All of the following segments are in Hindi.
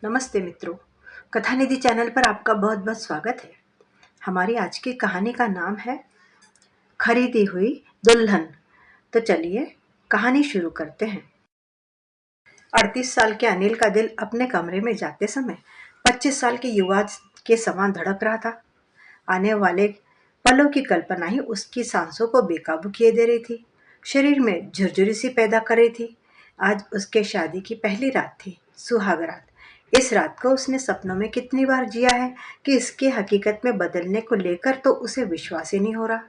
नमस्ते मित्रों, कथानिधि चैनल पर आपका बहुत बहुत स्वागत है। हमारी आज की कहानी का नाम है खरीदी हुई दुल्हन। तो चलिए कहानी शुरू करते हैं। 38 साल के अनिल का दिल अपने कमरे में जाते समय 25 साल के युवा के समान धड़क रहा था। आने वाले पलों की कल्पना ही उसकी सांसों को बेकाबू किए दे रही थी, शरीर में झुरझुरी सी पैदा कर रही थी। आज उसके शादी की पहली रात थी, सुहाग रात। इस रात को उसने सपनों में कितनी बार जिया है कि इसके हकीकत में बदलने को लेकर तो उसे विश्वास ही नहीं हो रहा।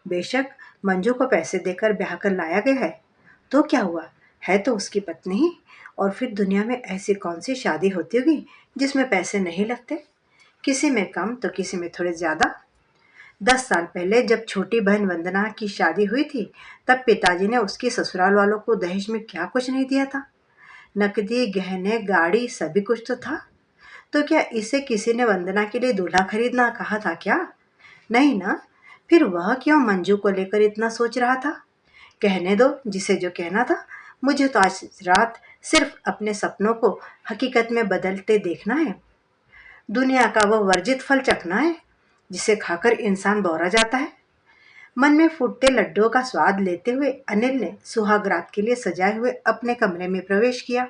बेशक मंजू को पैसे देकर ब्याह कर लाया गया है, तो क्या हुआ, है तो उसकी पत्नी ही। और फिर दुनिया में ऐसी कौन सी शादी होती होगी जिसमें पैसे नहीं लगते, किसी में कम तो किसी में थोड़े ज्यादा। 10 साल पहले जब छोटी बहन वंदना की शादी हुई थी, तब पिताजी ने उसकी ससुराल वालों को दहेज में क्या कुछ नहीं दिया था। नकदी, गहने, गाड़ी, सभी कुछ तो था। तो क्या इसे किसी ने वंदना के लिए दूल्हा खरीदना कहा था क्या? नहीं ना। फिर वह क्यों मंजू को लेकर इतना सोच रहा था? कहने दो जिसे जो कहना था। मुझे तो आज रात सिर्फ अपने सपनों को हकीकत में बदलते देखना है। दुनिया का वह वर्जित फल चखना है जिसे खाकर इंसान बौरा जाता है। मन में फूटते लड्डुओं का स्वाद लेते हुए अनिल ने सुहाग रात के लिए सजाए हुए अपने कमरे में प्रवेश किया।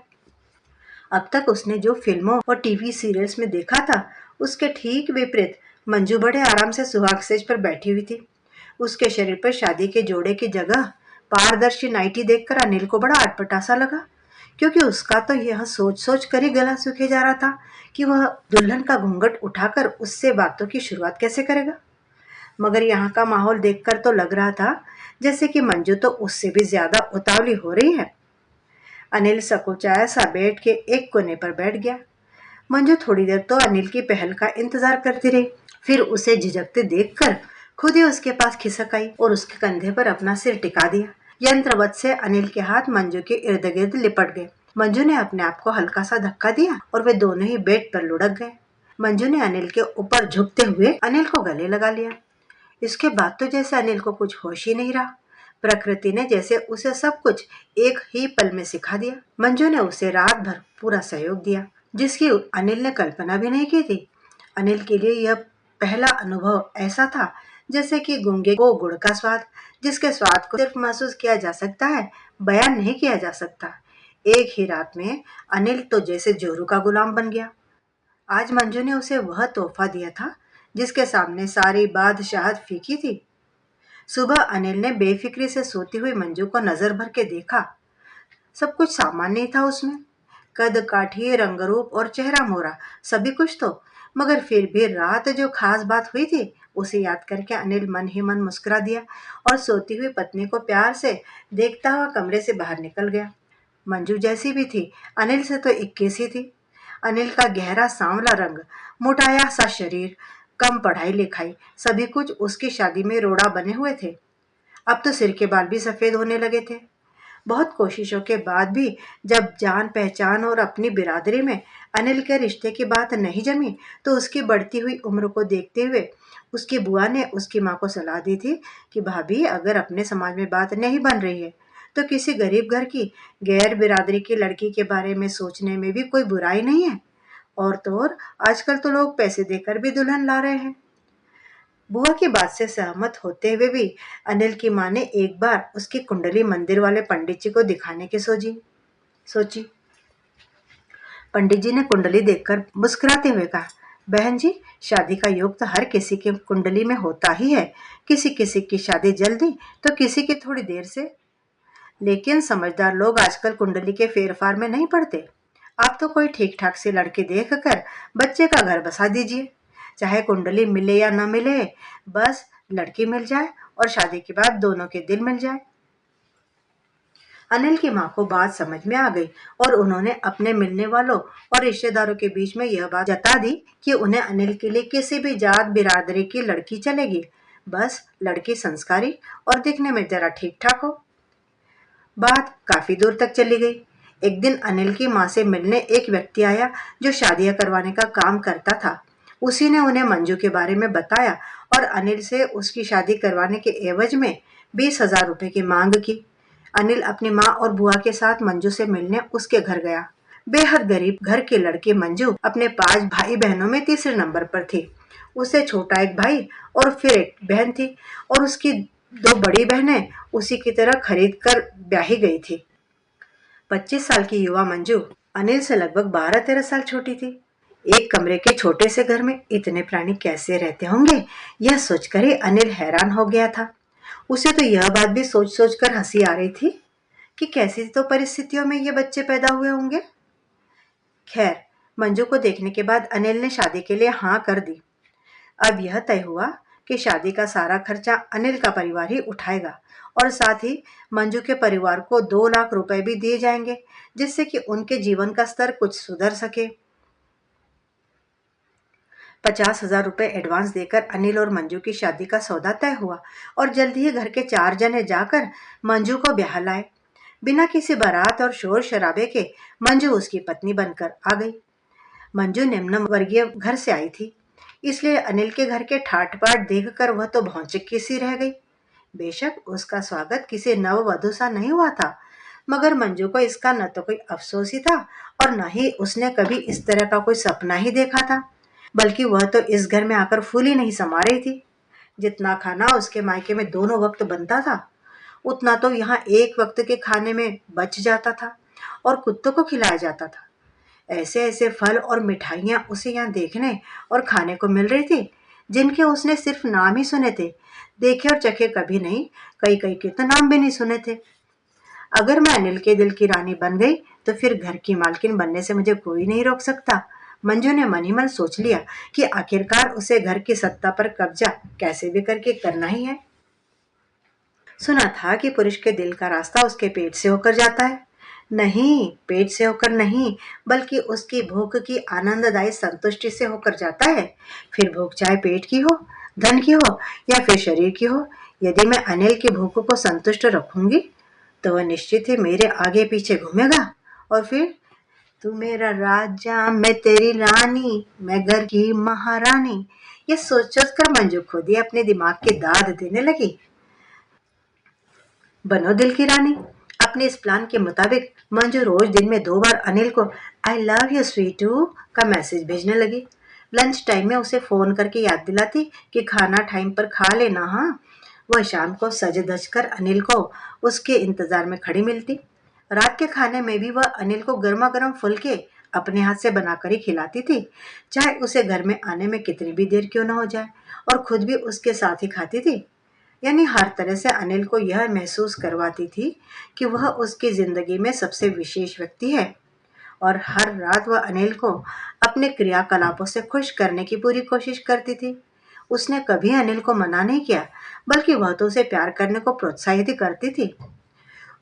अब तक उसने जो फिल्मों और टीवी सीरियल्स में देखा था, उसके ठीक विपरीत मंजू बड़े आराम से सुहाग सेज पर बैठी हुई थी। उसके शरीर पर शादी के जोड़े की जगह पारदर्शी नाइटी देखकर अनिल को बड़ा अटपटा सा लगा, क्योंकि उसका तो यह सोच सोच कर ही गला सूखे जा रहा था कि वह दुल्हन का घूंघट उठाकर उससे बातों की शुरुआत कैसे करेगा। मगर यहाँ का माहौल देखकर तो लग रहा था जैसे कि मंजू तो उससे भी ज्यादा उतावली हो रही है। अनिल सकुचाया सा बैठ के एक कोने पर बैठ गया। मंजू थोड़ी देर तो अनिल की पहल का इंतजार करती रही, फिर उसे झिझकते देखकर खुद ही उसके पास खिसक आई और उसके कंधे पर अपना सिर टिका दिया। यंत्रवत से अनिल के हाथ मंजू के इर्द गिर्द लिपट गए। मंजू ने अपने आप को हल्का सा धक्का दिया और वे दोनों ही बेड पर लुढ़क गए। मंजू ने अनिल के ऊपर झुकते हुए अनिल को गले लगा लिया। इसके बाद तो जैसे अनिल को कुछ होश ही नहीं रहा। प्रकृति ने जैसे उसे सब कुछ एक ही पल में सिखा दिया। मंजू ने उसे रात भर पूरा सहयोग दिया, जिसकी अनिल ने कल्पना भी नहीं की थी। अनिल के लिए यह पहला अनुभव ऐसा था जैसे कि गूंगे को गुड़ का स्वाद, जिसके स्वाद को सिर्फ महसूस किया जा सकता है, बयान नहीं किया जा सकता। एक ही रात में अनिल तो जैसे जोरू का गुलाम बन गया। आज मंजू ने उसे वह तोहफा दिया था जिसके सामने सारी बादशाहत फीकी थी। सुबह अनिल ने बेफिक्री से सोती हुई मंजू को नजर भर के देखा। सब कुछ सामान्य ही था उसमें, कद काठी, रंग रूप और चेहरा मोहरा, सभी कुछ तो। मगर फिर भी रात जो खास बात हुई थी उसे याद करके अनिल मन ही मन मुस्कुरा दिया और सोती हुई पत्नी को प्यार से देखता हुआ कमरे से बाहर निकल गया। मंजू जैसी भी थी, अनिल से तो 21 ही थी। अनिल का गहरा सांवला रंग, मोटाया सा शरीर, कम पढ़ाई लिखाई, सभी कुछ उसकी शादी में रोड़ा बने हुए थे। अब तो सिर के बाल भी सफेद होने लगे थे। बहुत कोशिशों के बाद भी जब जान पहचान और अपनी बिरादरी में अनिल के रिश्ते की बात नहीं जमी, तो उसकी बढ़ती हुई उम्र को देखते हुए उसकी बुआ ने उसकी माँ को सलाह दी थी कि भाभी, अगर अपने समाज में बात नहीं बन रही है तो किसी गरीब घर की गैर बिरादरी की लड़की के बारे में सोचने में भी कोई बुराई नहीं है। और तो और आजकल तो लोग पैसे देकर भी दुल्हन ला रहे हैं। बुआ की बात से सहमत होते हुए भी अनिल की माँ ने एक बार उसकी कुंडली मंदिर वाले पंडित जी को दिखाने की सोची। पंडित जी ने कुंडली देखकर मुस्कुराते हुए कहा, बहन जी, शादी का योग तो हर किसी की कुंडली में होता ही है। किसी किसी की शादी जल्दी तो किसी की थोड़ी देर से। लेकिन समझदार लोग आजकल कुंडली के फेरफार में नहीं पड़ते। आप तो कोई ठीक ठाक से लड़के देख कर बच्चे का घर बसा दीजिए। चाहे कुंडली मिले या न मिले, बस लड़की मिल जाए और शादी के बाद दोनों के दिल मिल जाए। अनिल की माँ को बात समझ में आ गई और उन्होंने अपने मिलने वालों और रिश्तेदारों के बीच में यह बात जता दी कि उन्हें अनिल के लिए किसी भी जात बिरादरी की लड़की चलेगी, बस लड़की संस्कारी और दिखने में जरा ठीक ठाक हो। बात काफी दूर तक चली गई। एक दिन अनिल की माँ से मिलने एक व्यक्ति आया जो शादियां करवाने का काम करता था। उसी ने उन्हें मंजू के बारे में बताया और अनिल से उसकी शादी करवाने के एवज में 20,000 रुपए की मांग की। अनिल अपनी माँ और बुआ के साथ मंजू से मिलने उसके घर गया। बेहद गरीब घर के लड़के मंजू अपने 5 भाई बहनों में तीसरे नंबर पर थी। उससे छोटा एक भाई और फिर एक बहन थी और उसकी 2 बड़ी बहनें उसी की तरह खरीद कर ब्याही गई थी। 25 साल की युवा मंजू अनिल से लगभग 12-13 साल छोटी थी। एक कमरे के छोटे से घर में इतने प्राणी कैसे रहते होंगे, यह सोचकर ही अनिल हैरान हो गया था। उसे तो यह बात भी सोच सोच कर हंसी आ रही थी कि कैसी तो परिस्थितियों में ये बच्चे पैदा हुए होंगे। खैर, मंजू को देखने के बाद अनिल ने शादी के लिए हाँ कर दी। अब यह तय हुआ कि शादी का सारा खर्चा अनिल का परिवार ही उठाएगा और साथ ही मंजू के परिवार को 2 लाख रुपए भी दिए जाएंगे, जिससे कि उनके जीवन का स्तर कुछ सुधर सके। 50,000 रुपए एडवांस देकर अनिल और मंजू की शादी का सौदा तय हुआ और जल्द ही घर के 4 जने जाकर मंजू को ब्याह लाए। बिना किसी बारात और शोर शराबे के मंजू उसकी पत्नी बनकर आ गई। मंजू निम्न वर्गीय घर से आई थी, इसलिए अनिल के घर के ठाट बाट देखकर वह तो भौचक्की सी रह गई। बेशक उसका स्वागत किसी नववधू सा नहीं हुआ था, मगर मंजू को इसका न तो कोई अफसोस ही था और न ही उसने कभी इस तरह का कोई सपना ही देखा था। बल्कि वह तो इस घर में आकर फूल ही नहीं समा रही थी। जितना खाना उसके मायके में दोनों वक्त बनता था, उतना तो यहाँ एक वक्त के खाने में बच जाता था और कुत्तों को खिलाया जाता था। ऐसे ऐसे फल और मिठाइयाँ उसे यहाँ देखने और खाने को मिल रही थी, जिनके उसने सिर्फ नाम ही सुने थे, देखे और चखे कभी नहीं, कई कई के तो नाम भी नहीं सुने थे। अगर मैं अनिल के दिल की रानी बन गई तो फिर घर की मालकिन बनने से मुझे कोई नहीं रोक सकता। मंजू ने मन ही मन सोच लिया कि आखिरकार उसे घर की सत्ता पर कब्जा कैसे भी करके करना ही है। सुना था कि पुरुष के दिल का रास्ता उसके पेट से होकर जाता है। नहीं, पेट से होकर नहीं, बल्कि उसकी भूख की आनंददायी संतुष्टि से होकर जाता है। फिर भूख चाहे पेट की हो, धन की हो या फिर शरीर की हो, यदि मैं अनिल की भूख को संतुष्ट रखूंगी तो वह निश्चित ही मेरे आगे पीछे घूमेगा और फिर तू मेरा राजा मैं तेरी रानी, मैं घर की महारानी, ये सोच सोच कर मंजू खुद ही अपने दिमाग की दाद देने लगी। बनो दिल की रानी। अपने इस प्लान के मुताबिक मंजू रोज दिन में 2 बार अनिल को आई लव यू स्वीटू का मैसेज भेजने लगी। लंच टाइम में उसे फोन करके याद दिलाती कि खाना टाइम पर खा लेना। हाँ, वह शाम को सज धज कर अनिल को उसके इंतजार में खड़ी मिलती। रात के खाने में भी वह अनिल को गर्मा गर्म फुलके अपने हाथ से बनाकर ही खिलाती थी, चाहे उसे घर में आने में कितनी भी देर क्यों न हो जाए, और खुद भी उसके साथ ही खाती थी। यानी हर तरह से अनिल को यह महसूस करवाती थी कि वह उसकी जिंदगी में सबसे विशेष व्यक्ति है और हर रात वह अनिल को अपने क्रियाकलापों से खुश करने की पूरी कोशिश करती थी। उसने कभी अनिल को मना नहीं किया, बल्कि वह तो उसे प्यार करने को प्रोत्साहित ही करती थी।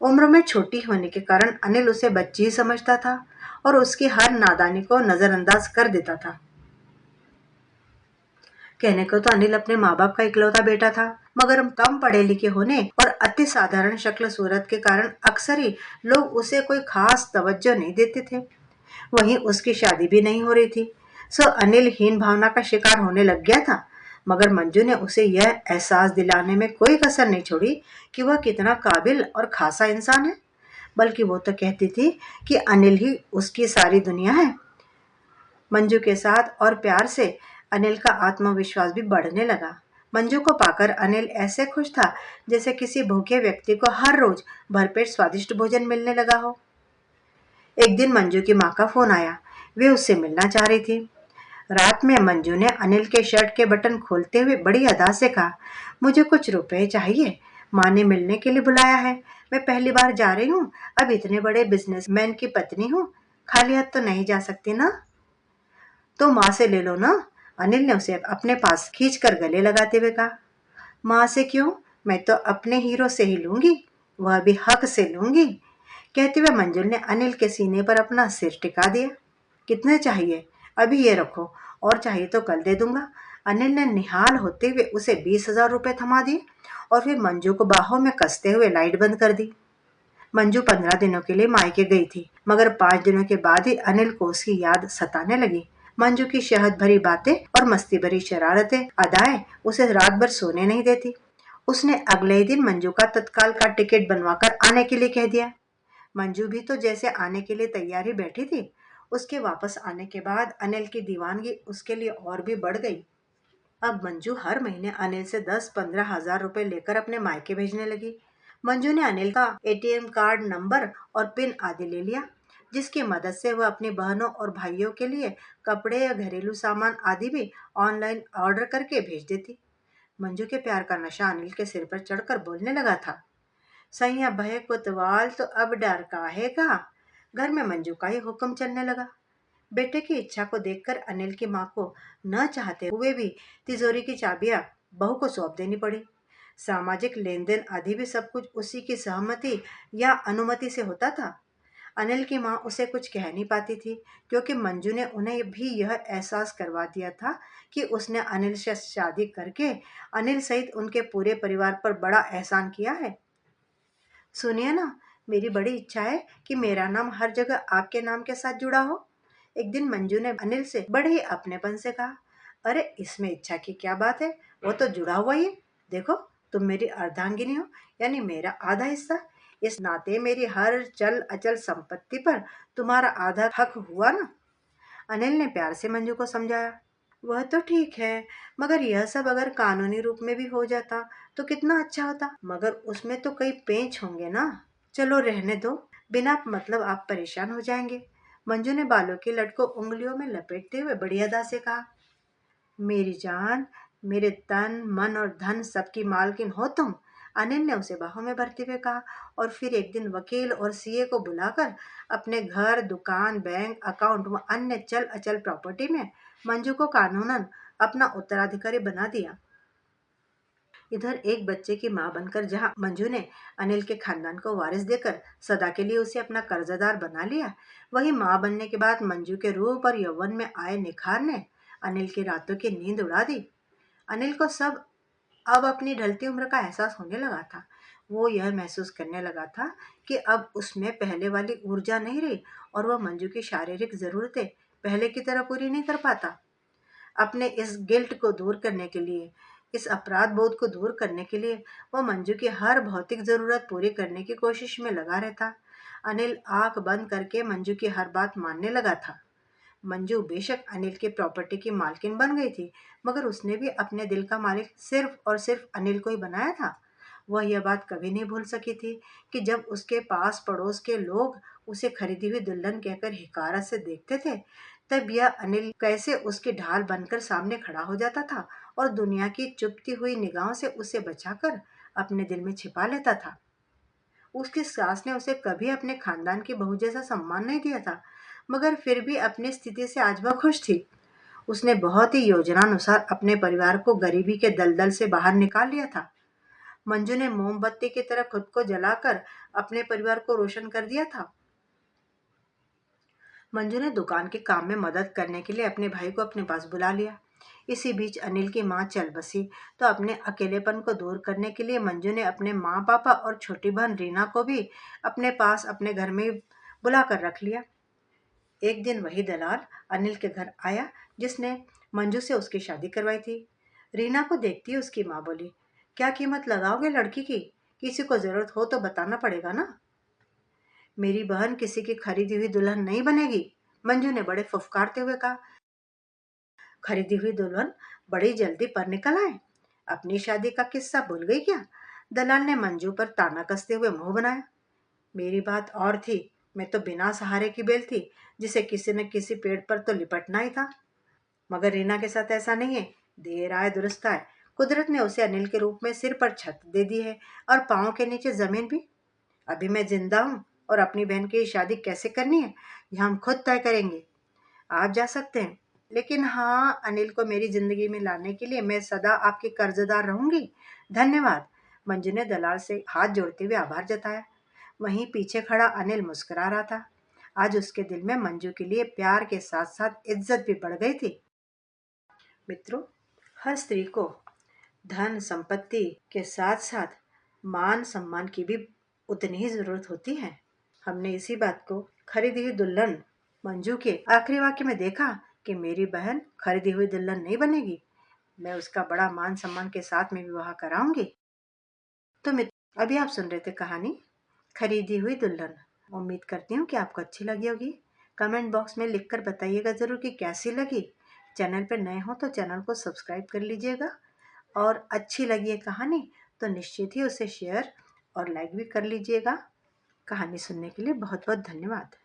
उम्र में छोटी होने के कारण अनिल उसे बच्ची ही समझता था और उसकी हर नादानी को नजरअंदाज कर देता था। कहने को तो अनिल अपने माँ बाप का इकलौता बेटा था, मगर कम पढ़े लिखे होने और अति साधारण शक्ल सूरत के कारण अक्सर ही लोग उसे कोई खास तवज्जो नहीं देते थे। वहीं उसकी शादी भी नहीं हो रही थी, सो अनिल हीन भावना का शिकार होने लग गया था। मगर मंजू ने उसे यह एहसास दिलाने में कोई कसर नहीं छोड़ी कि वह कितना काबिल और खासा इंसान है, बल्कि वो तो कहती थी कि अनिल ही उसकी सारी दुनिया है। मंजू के साथ और प्यार से अनिल का आत्मविश्वास भी बढ़ने लगा। मंजू को पाकर अनिल ऐसे खुश था जैसे किसी भूखे व्यक्ति को हर रोज भरपेट स्वादिष्ट भोजन मिलने लगा हो। एक दिन मंजू की माँ का फोन आया। वे उससे मिलना चाह रही थी। रात में मंजू ने अनिल के शर्ट के बटन खोलते हुए बड़ी अदा से कहा, मुझे कुछ रुपए चाहिए, माँ ने मिलने के लिए बुलाया है। मैं पहली बार जा रही हूँ, अब इतने बड़े बिजनेसमैन की पत्नी हूँ, खाली हाथ तो नहीं जा सकती ना। तो माँ से ले लो ना, अनिल ने उसे अपने पास खींचकर गले लगाते हुए कहा। माँ से क्यों, मैं तो अपने हीरो से ही लूंगी, वह भी हक से लूंगी। कहते हुए मंजुल ने अनिल के सीने पर अपना सिर टिका दिया। कितने चाहिए, अभी ये रखो, और चाहिए तो कल दे दूंगा। अनिल ने निहाल होते हुए उसे 20,000 रुपए थमा दिए और फिर मंजू को बाहों में कसते हुए लाइट बंद कर दी। मंजू 15 दिनों के लिए मायके गई थी, मगर 5 दिनों के बाद ही अनिल को उसकी याद सताने लगी। मंजू की शहद भरी बातें और मस्ती भरी शरारतें अदाएं उसे रात भर सोने नहीं देती। उसने अगले ही दिन मंजू का तत्काल का टिकट बनवाकर आने के लिए कह दिया। मंजू भी तो जैसे आने के लिए तैयार ही बैठी थी, उसके वापस आने के बाद अनिल की दीवानगी उसके लिए और भी बढ़ गई। अब मंजू हर महीने अनिल से 10-15 हजार रुपए लेकर अपने मायके भेजने लगी। मंजू ने अनिल का एटीएम कार्ड नंबर और पिन आदि ले लिया, जिसकी मदद से वह अपनी बहनों और भाइयों के लिए कपड़े या घरेलू सामान आदि भी ऑनलाइन ऑर्डर करके भेज देती। मंजू के प्यार का नशा अनिल के सिर पर चढ़कर बोलने लगा था, सैया भय कोतवाल तो अब डर काहे का। घर में मंजू का ही हुक्म चलने लगा। बेटे की इच्छा को देखकर अनिल की माँ को न चाहते हुए भी तिजोरी की चाबियां बहू को सौंप देनी पड़ी। सामाजिक लेन देन आदि भी सब कुछ उसी की सहमति या अनुमति से होता था। अनिल की माँ उसे कुछ कह नहीं पाती थी, क्योंकि मंजू ने उन्हें भी यह एहसास करवा दिया था कि उसने अनिल से शादी करके अनिल सहित उनके पूरे परिवार पर बड़ा एहसान किया है। सुनिए ना, मेरी बड़ी इच्छा है कि मेरा नाम हर जगह आपके नाम के साथ जुड़ा हो। एक दिन मंजू ने अनिल से बड़े ही अपनेपन से कहा, अरे इसमें इच्छा की क्या बात है, वो तो जुड़ा हुआ ही है। देखो, तुम मेरी अर्धांगिनी हो, यानी मेरा आधा हिस्सा। इस नाते मेरी हर चल अचल संपत्ति पर तुम्हारा आधा हक हुआ ना। अनिल ने प्यार से मंजू को समझाया। वह तो ठीक है, मगर यह सब अगर कानूनी रूप में भी हो जाता तो कितना अच्छा होता, मगर उसमें तो कई पेंच होंगे ना। चलो रहने दो, बिना मतलब आप परेशान हो जाएंगे। मंजू ने बालों की लट को उंगलियों में लपेटते हुए बड़ी अदा से कहा, मेरी जान, मेरे तन मन और धन सबकी मालकिन हो तुम। अनिल ने उसे बाहों में भरते हुए कहा, और फिर एक दिन वकील और सीए को बुलाकर अपने घर, दुकान, बैंक अकाउंट व अन्य चल अचल प्रॉपर्टी में मंजू को कानूनन अपना उत्तराधिकारी बना दिया। इधर एक बच्चे की मां बनकर जहां मंजू ने अनिल के खानदान को वारिस देकर सदा के लिए उसे अपना कर्जदार बना लिया, वही मां बनने के बाद मंजू के रूप और यौवन में आए निखार ने अनिल की रातों की नींद उड़ा दी। अनिल को सब अब अपनी ढलती उम्र का एहसास होने लगा था। वो यह महसूस करने लगा था कि अब उसमें पहले वाली ऊर्जा नहीं रही, और वह मंजू की शारीरिक जरूरतें पहले की तरह पूरी नहीं कर पाता। अपने इस गिल्ट को दूर करने के लिए, इस अपराध बोध को दूर करने के लिए वह मंजू की हर भौतिक जरूरत पूरी करने की कोशिश में लगा रहता। अनिल आंख बंद करके मंजू की हर बात मानने लगा था। मंजू बेशक अनिल की प्रॉपर्टी की मालकिन बन गई थी, मगर उसने भी अपने दिल का मालिक सिर्फ और सिर्फ अनिल को ही बनाया था। वह यह बात कभी नहीं भूल सकी थी कि जब उसके पास पड़ोस के लोग उसे खरीदी हुई दुल्हन कहकर हिकारत से देखते थे, तब यह अनिल कैसे उसकी ढाल बनकर सामने खड़ा हो जाता था और दुनिया की चुभती हुई निगाहों से उसे बचाकर अपने दिल में छिपा लेता था। उसकी सास ने उसे कभी अपने खानदान की बहू जैसा सम्मान नहीं दिया था, मगर फिर भी अपनी स्थिति से आज वह खुश थी। उसने बहुत ही योजनानुसार अपने परिवार को गरीबी के दलदल से बाहर निकाल लिया था। मंजू ने मोमबत्ती की तरह खुद को जलाकर अपने परिवार को रोशन कर दिया था। मंजू ने दुकान के काम में मदद करने के लिए अपने भाई को अपने पास बुला लिया। इसी बीच अनिल की मां चल बसी, तो अपने अकेलेपन को दूर करने के लिए मंजू ने अपने माँ पापा और छोटी बहन रीना को भी अपने पास अपने घर में बुला कर रख लिया। एक दिन वही दलाल अनिल के घर आया जिसने मंजू से उसकी शादी करवाई थी। रीना को देखती ही उसकी माँ बोली, क्या कीमत लगाओगे लड़की की? किसी को जरूरत हो तो बताना पड़ेगा ना। मेरी बहन किसी की खरीदी हुई दुल्हन नहीं बनेगी, मंजू ने बड़े फुफकारते हुए कहा। खरीदी हुई दुल्हन बड़ी जल्दी पर निकल आए, अपनी शादी का किस्सा भूल गई क्या? दलाल ने मंजू पर ताना कसते हुए मुंह बनाया। मेरी बात और थी, मैं तो बिना सहारे की बेल थी, जिसे किसी न किसी पेड़ पर तो लिपटना ही था। मगर रीना के साथ ऐसा नहीं है। देर आए दुरुस्त आए, कुदरत ने उसे अनिल के रूप में सिर पर छत दे दी है और पाँव के नीचे जमीन भी। अभी मैं जिंदा हूँ, और अपनी बहन की शादी कैसे करनी है यह हम खुद तय करेंगे। आप जा सकते हैं, लेकिन हाँ, अनिल को मेरी जिंदगी में लाने के लिए मैं सदा आपकी कर्जदार रहूंगी। धन्यवाद। मंजू ने दलाल से हाथ जोड़ते हुए आभार जताया। वहीं पीछे खड़ा अनिल मुस्कुरा रहा था। आज उसके दिल में मंजू के लिए प्यार के साथ साथ इज्जत भी बढ़ गई थी। मित्रों, हर स्त्री को धन संपत्ति के साथ साथ मान सम्मान की भी उतनी ही जरूरत होती है। हमने इसी बात को खरीदी हुई दुल्हन मंजू के आखिरी वाक्य में देखा कि मेरी बहन खरीदी हुई दुल्हन नहीं बनेगी, मैं उसका बड़ा मान सम्मान के साथ में विवाह कराऊंगी। तो मित्र, अभी आप सुन रहे थे कहानी खरीदी हुई दुल्हन। उम्मीद करती हूँ कि आपको अच्छी लगी होगी। कमेंट बॉक्स में लिखकर बताइएगा ज़रूर कि कैसी लगी। चैनल पर नए हो तो चैनल को सब्सक्राइब कर लीजिएगा और अच्छी लगी है कहानी तो निश्चित ही उसे शेयर और लाइक भी कर लीजिएगा। कहानी सुनने के लिए बहुत बहुत धन्यवाद।